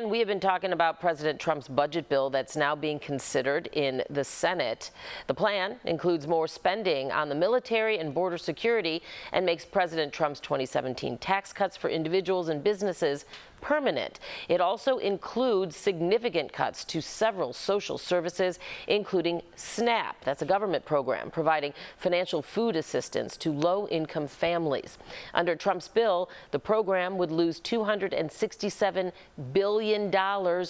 And we have been talking about President Trump's budget bill that's now being considered in the Senate. The plan includes more spending on the military and border security and makes President Trump's 2017 tax cuts for individuals and businesses permanent. It also includes significant cuts to several social services, including SNAP. That's a government program providing financial food assistance to low-income families. Under Trump's bill, the program would lose $267 billion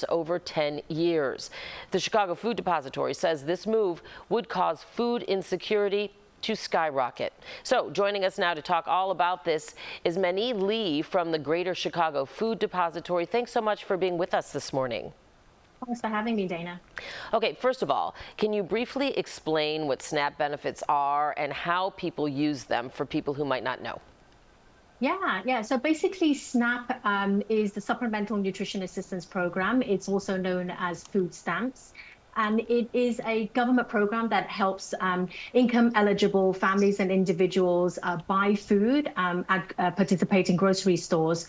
over 10 years. The Chicago Food Depository says this move would cause food insecurity to skyrocket. So joining us now to talk all about this is Manny Lee from the Greater Chicago Food Depository. Thanks so much for being with us this morning. Thanks for having me, Dana. Okay, first of all, can you briefly explain what SNAP benefits are and how people use them for people who might not know? Yeah. So basically, SNAP is the Supplemental Nutrition Assistance Program. It's also known as food stamps. And it is a government program that helps income-eligible families and individuals buy food and participate in grocery stores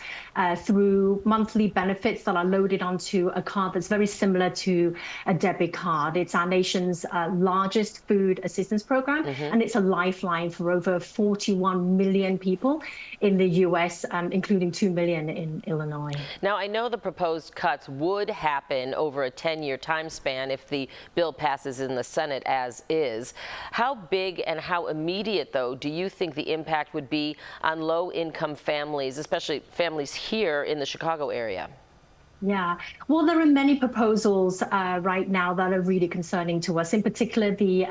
through monthly benefits that are loaded onto a card that's very similar to a debit card. It's our nation's largest food assistance program, and it's a lifeline for over 41 million people in the U.S., including 2 million in Illinois. Now, I know the proposed cuts would happen over a 10-year time span if the bill passes in the Senate as is. How big and how immediate, though, do you think the impact would be on low-income families, especially families here in the Chicago area? Yeah, well, there are many proposals right now that are really concerning to us, in particular the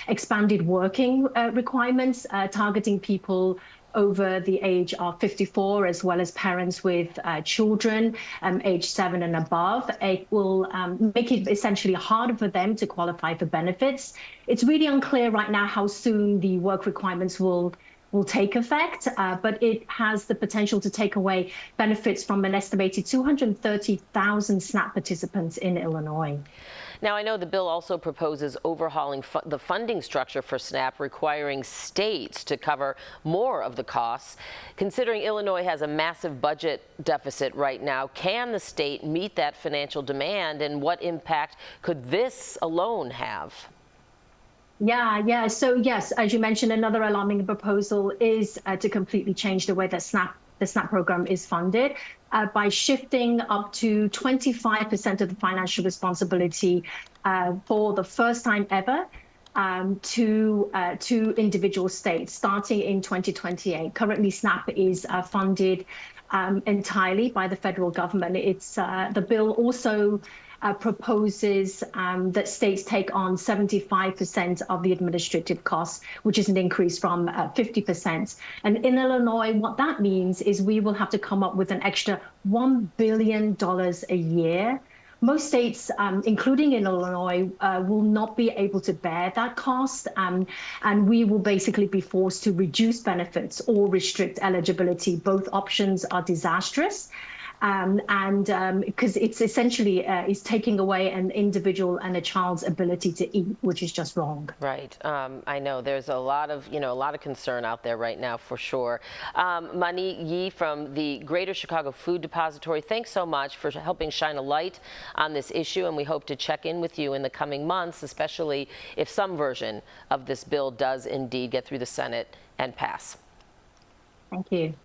expanded working requirements targeting people over the age of 54, as well as parents with children age 7 and above. It will make it essentially harder for them to qualify for benefits. It's really unclear right now how soon the work requirements will take effect, but it has the potential to take away benefits from an estimated 230,000 SNAP participants in Illinois. Now, I know the bill also proposes overhauling the funding structure for SNAP, requiring states to cover more of the costs. Considering Illinois has a massive budget deficit right now, can the state meet that financial demand, and what impact could this alone have? Yeah. So yes, as you mentioned, another alarming proposal is to completely change the way that the SNAP program is funded by shifting up to 25% of the financial responsibility for the first time ever to individual states starting in 2028. Currently, SNAP is funded entirely by the federal government. It's the bill also proposes that states take on 75% of the administrative costs, which is an increase from 50%. And in Illinois, what that means is we will have to come up with an extra $1 billion a year. Most states, including in Illinois, will not be able to bear that cost, and we will basically be forced to reduce benefits or restrict eligibility. Both options are disastrous. Because it's essentially is taking away an individual and a child's ability to eat, which is just wrong. Right. I know there's a lot of concern out there right now, for sure. Manny Lee from the Greater Chicago Food Depository, thanks so much for helping shine a light on this issue, and we hope to check in with you in the coming months, especially if some version of this bill does indeed get through the Senate and pass. Thank you.